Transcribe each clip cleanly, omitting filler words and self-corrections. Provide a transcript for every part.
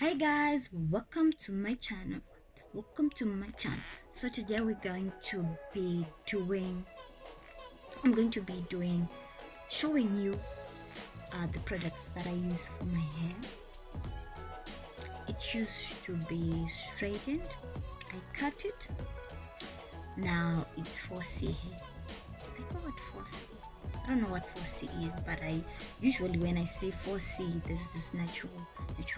Hi guys, welcome to my channel. So today I'm going to be showing you the products that I use for my hair. It used to be straightened. I cut it. Now it's 4C hair. They call it 4C. I don't know what 4C is, but I usually when I see 4C, there's this natural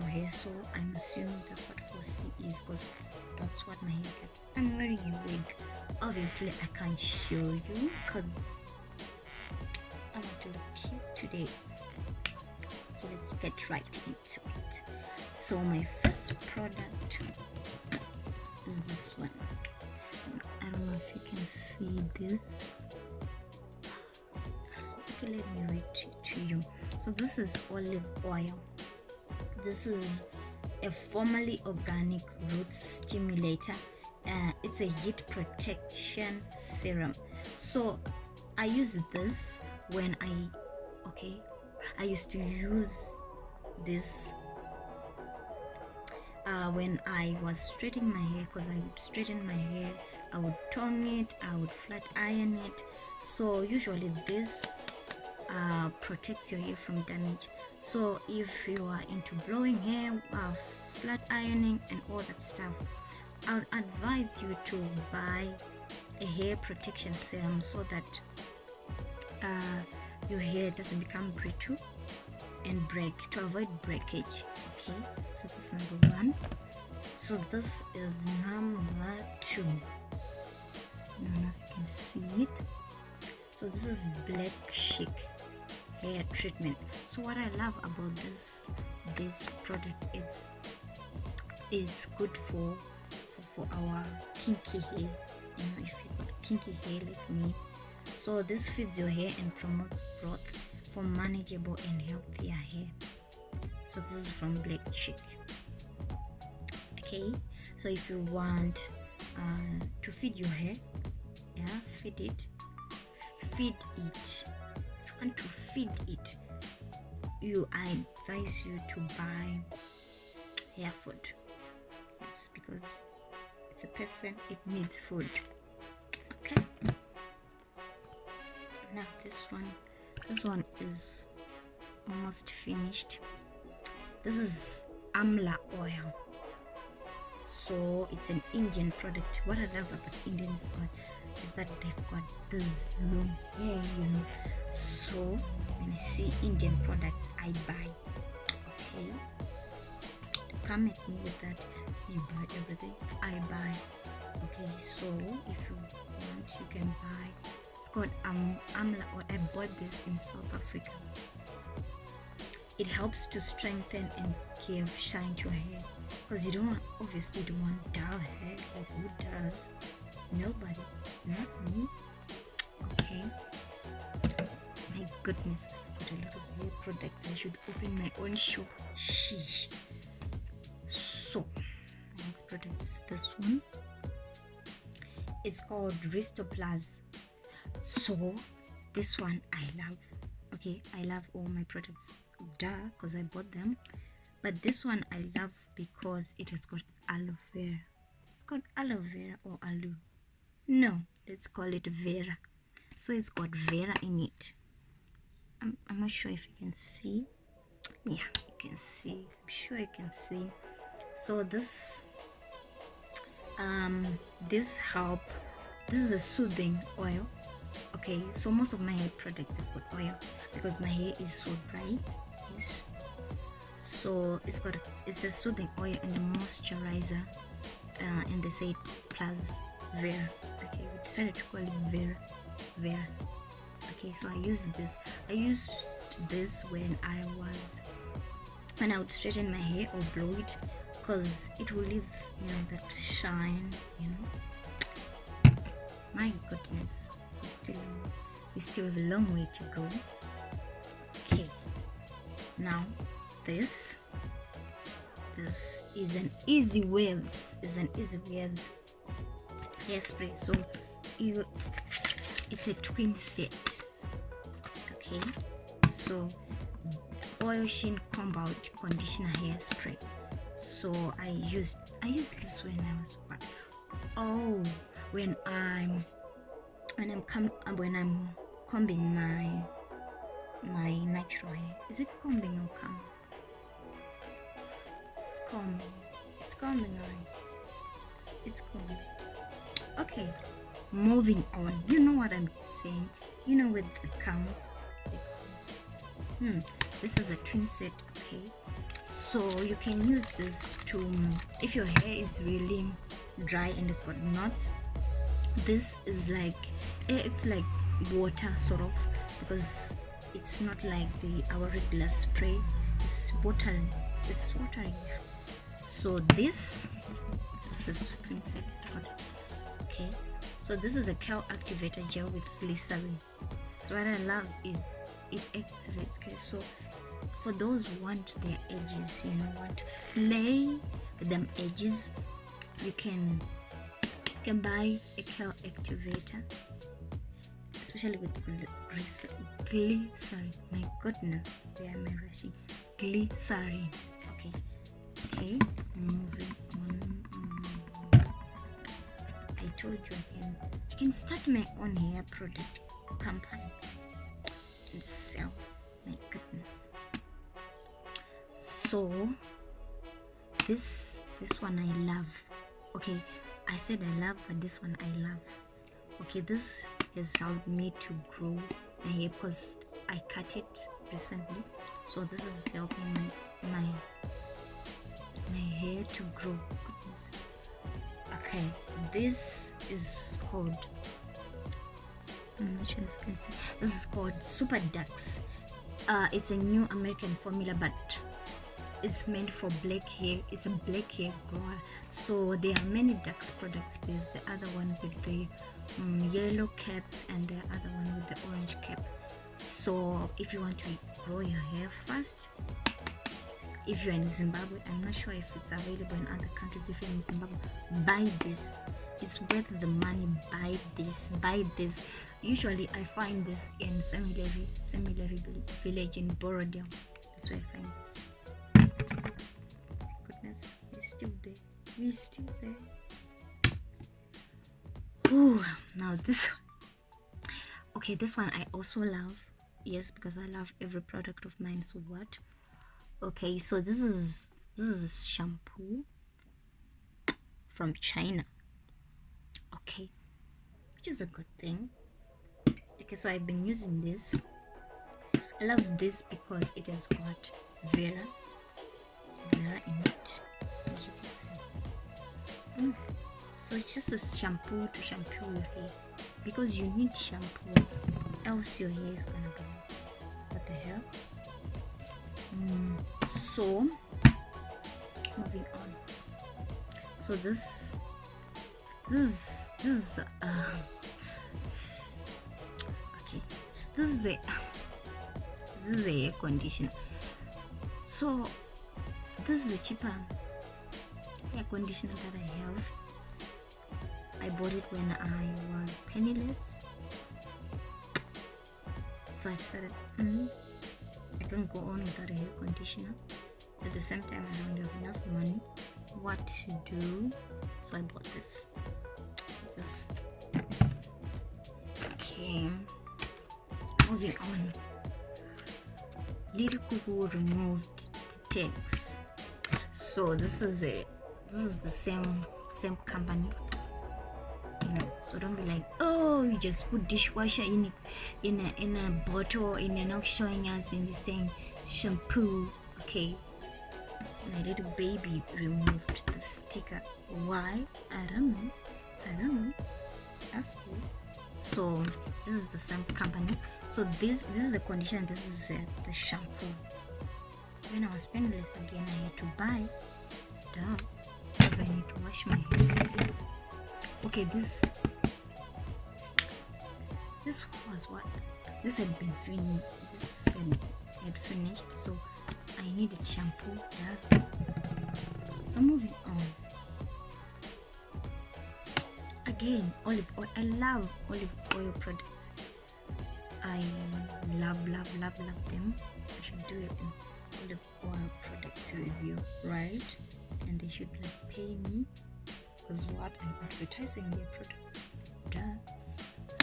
hair, so I'm assuming that's what 4C is because that's what my hair is like. I'm wearing a wig. Obviously, I can't show you because I want to look cute today. So let's get right into it. So my first product is this one. I don't know if you can see this. Okay, let me read it to you. So this is olive oil. This is a formerly organic root stimulator. It's a heat protection serum. So I use this when I used to use this when I was straightening my hair, because I would straighten my hair, I would tongue it, I would flat iron it. So usually this protects your hair from damage. So if you are into blowing hair, flat ironing and all that stuff, I would advise you to buy a hair protection serum so that your hair doesn't become brittle and break, to avoid breakage. Okay, so this is number one. So this is number two. I don't know if you can see it. So this is Black Chic hair treatment. So what I love about this product is good for our kinky hair. You know, if you got kinky hair like me. So this feeds your hair and promotes growth for manageable and healthier hair. So this is from Black Chic. Okay, so if you want to feed your hair, feed it. If you want to feed it, I advise you to buy hair food. Yes, because it's a person, it needs food. Okay. Now this one is almost finished. This is Amla oil. So it's an Indian product. What I love about Indian is that they've got this long hair, you know. So when I see Indian products, I buy. Okay, come at me with that. You buy everything, I buy. Okay, so if you want, you can buy. It's called Amla oil. I bought this in South Africa. It helps to strengthen and give shine to your hair, because you don't want dull hair. Like, who does? Nobody, not me. Okay, my goodness, I got a lot of hair products. I should open my own shop. Sheesh. So my next product is this one. It's called Risto Plus. So this one I love. Okay, I love all my products, because I bought them. But this one I love because it has got aloe vera. It's called aloe vera or aloe. No, let's call it vera. So it's got vera in it. I'm not sure if you can see. Yeah, you can see. I'm sure you can see. So this this is a soothing oil. Okay, so most of my hair products have got oil because my hair is so dry. Yes. So it's a soothing oil and a moisturizer, and they say plus Vera. Okay, we decided to call it Vera. Okay, so I used this when I would straighten my hair or blow it, because it will leave, that shine, My goodness, we still have a long way to go. Okay, now this is an Easy Waves hairspray. So it's a twin set. Okay, so Bioshin Compound Conditioner Hairspray. So I used this when I was when I'm combing my natural hair. Is it combing or combing? It's combing. It's combing, alright. It's combing. Okay, moving on. You know what I'm saying? You know, with the comb. This is a twin set. Okay, so you can use this to, if your hair is really dry and it's got knots, this is like, it's like water sort of, because it's not like our regular spray. It's watering. So this is twin set. Okay, so this is a curl activator gel with glycerin. So what I love is it activates. Okay, so for those who want their edges, want to slay them edges, you can buy a curl activator, especially with glycerin. My goodness, where am I rushing? Glycerin. Okay, moving on. I told you I can start my own hair product company and sell. My goodness. So this one I love. Okay, I said I love, but this one I love. Okay, this has helped me to grow my hair because I cut it recently. So this is helping my hair to grow. Goodness. Okay, this is called, I'm not sure if you can see. This is called Super Dax. It's a new American formula, but it's meant for black hair. It's a black hair grower. So there are many Dax products. There's the other one with the yellow cap and the other one with the orange cap. So if you want to grow your hair fast, if you're in Zimbabwe, I'm not sure if it's available in other countries. If you're in Zimbabwe, buy this. It's worth the money. Buy this. Usually I find this in Semi-Levy village in Borodale. That's where I find this. Goodness, we're still there. Ooh, now this one. Okay, this one I also love. Yes, because I love every product of mine. So what? Okay, so this is a shampoo from China. Okay, which is a good thing. Okay, so I've been using this. I love this because it has got Vera in it, as you can see. So it's just a shampoo to shampoo your hair, because you need shampoo, else your hair is gonna be, what the hell? So moving on. So this is okay. This is a air conditioner. So this is a cheaper air conditioner that I have. I bought it when I was penniless. So I decided I can go on without a hair conditioner. At the same time, I don't have enough money. What to do? So I bought this. Okay. Moving on. Little Cuckoo removed the tags. So this is the same company. So don't be like, oh, you just put dishwasher in a bottle and you're not showing us and you're saying it's shampoo. Okay, my little baby removed the sticker. Why? I don't know. That's cool. So this is the same company. So this is the conditioner. This is the shampoo. When I was penniless again, I had to buy, because I need to wash my hair. Okay, this was what? This had been finished. This had finished, so I needed shampoo. So moving on. Again, olive oil. I love olive oil products. I love them. I should do an olive oil product review, right? And they should like pay me because what I'm advertising their products. Duh.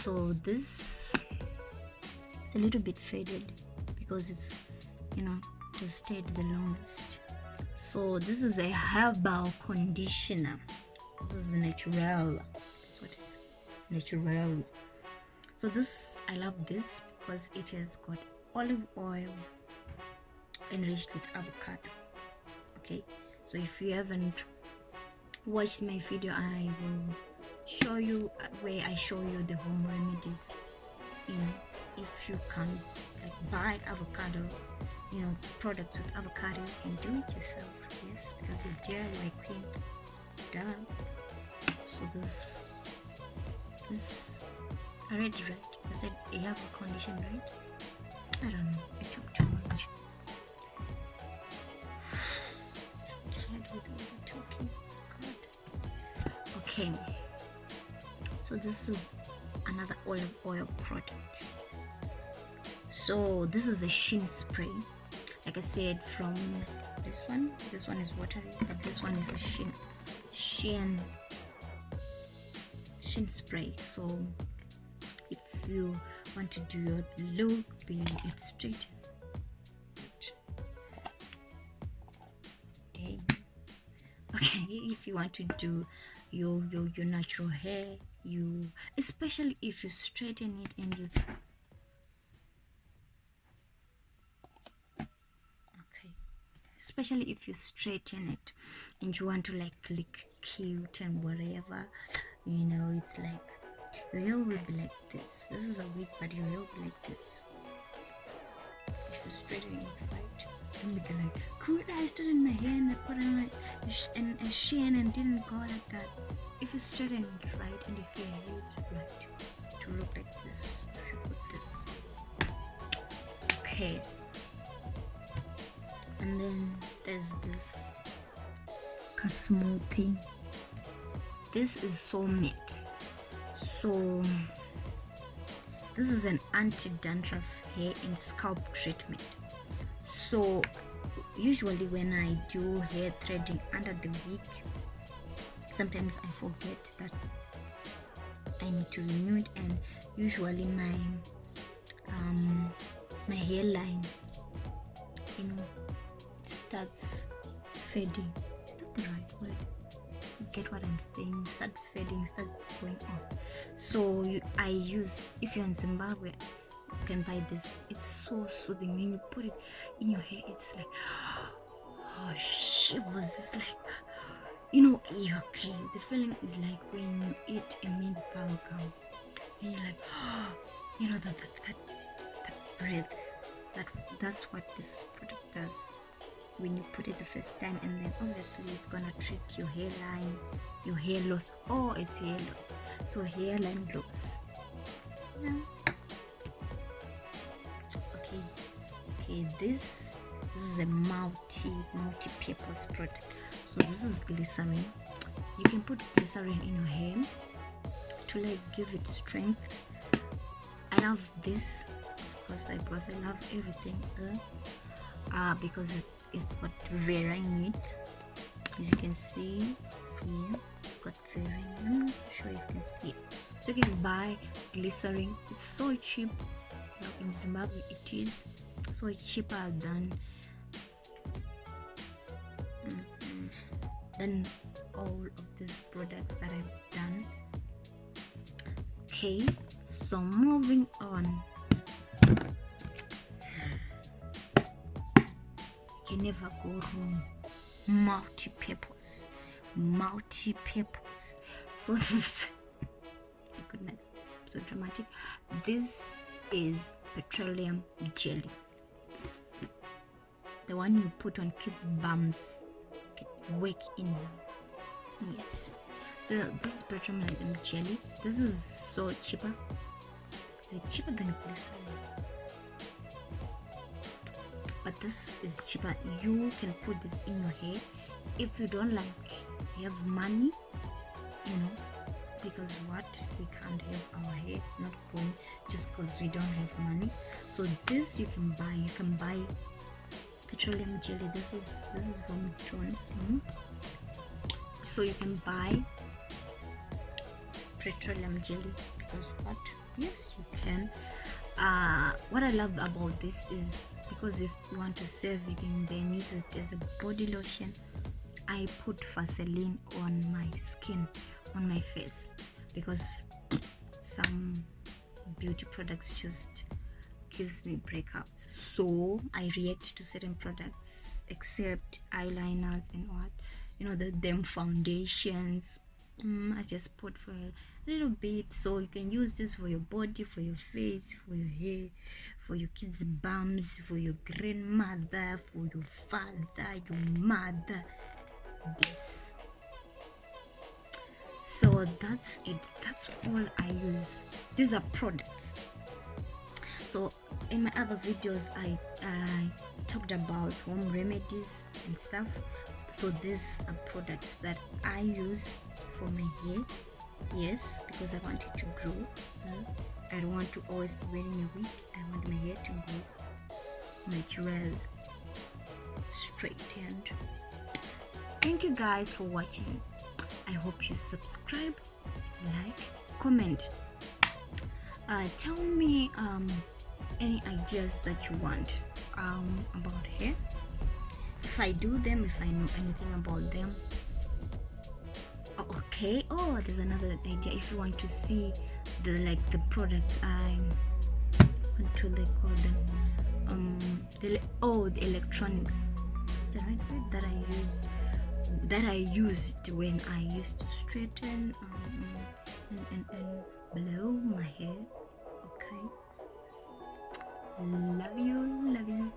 So this is a little bit faded because it's, you know, just stayed the longest. So this is a herbal conditioner. This is natural. That's what it is. Natural. So this, I love this because it has got olive oil enriched with avocado. Okay, so if you haven't watched my video, I will show you where I show you the home remedies. You know, if you can like buy avocado, you know, products with avocado, you can do it yourself. Yes, because you're DIY queen. Duh. So this I read it right. I said you have a condition, right? I don't know. I took too much. I'm tired with all the talking. God. Okay. So this is another olive oil product. So this is a sheen spray. Like I said, from this one is watery, but this one is a sheen spray. So if you want to do your look, be it straight, okay, if you want to do your natural hair, you, especially if you straighten it and you, especially if you straighten it and you want to like look cute and whatever, you know, it's like your hair will be like this. This is a wig, but your hair will be like this. If you straighten it right, then you'll be like, could I straighten my hair and I put on like a sheen and didn't go like that? If you straighten it right and if your hair is right to look like this, if you put this, okay. And then there's this Cosmo thing. This is so matte. So this is an anti-dandruff hair and scalp treatment. So usually when I do hair threading under the wig, sometimes I forget that I need to renew it, and usually my hairline, you know, starts fading. Is that the right word? You get what I'm saying? Start fading, start going on. So I use, if you're in Zimbabwe, you can buy this. It's so soothing. When you put it in your hair, it's like, oh, shivers. It's like, you know, okay. The feeling is like when you eat a mint bubble gum and you're like, oh, you know, that breath. That's what this product does when you put it the first time, and then obviously it's gonna treat your hairline, your hair loss. Oh, it's hair loss. So hairline loss. Yeah. Okay. This is a multi-purpose product. So this is glycerin. You can put glycerin in your hair to like give it strength. I love this, because I love everything because it's got Vera in it. As you can see here, it's got Vera in it. I'm not sure if you can see it. So you can buy glycerin. It's so cheap. In Zimbabwe it is so cheaper than all of these products that I've done. Okay, so moving on. You can never go wrong. Multi-purpose. So this, my goodness, so dramatic. This is petroleum jelly, the one you put on kids' bums, wake in. Yes, so this is petroleum jelly. This is so cheaper. It's cheaper than glycerin, but this is cheaper. You can put this in your hair if you don't like, you have money, you know, because what, we can't have our hair not going just because we don't have money. So this you can buy petroleum jelly. This is from Jones. So you can buy petroleum jelly because what, yes you can. What I love about this is because if you want to save, you can then use it as a body lotion. I put Vaseline on my skin, on my face, because some beauty products just gives me breakouts, so I react to certain products, except eyeliners and what, them foundations. I just put for a little bit. So you can use this for your body, for your face, for your hair, for your kids' bums, for your grandmother, for your father, your mother. This. So that's it. That's all I use. These are products. So in my other videos, I talked about home remedies and stuff. So these are products that I use for my hair. Yes, because I want it to grow. I don't want to always be wearing a wig. I want my hair to grow natural, straight. And thank you guys for watching. I hope you subscribe, like, comment. Tell me any ideas that you want about hair. If I do them, if I know anything about them. Okay. Oh, there's another idea. If you want to see the products, what do they call them? The electronics. Is the right word that I used when I used to straighten and blow my hair. Okay. Love you.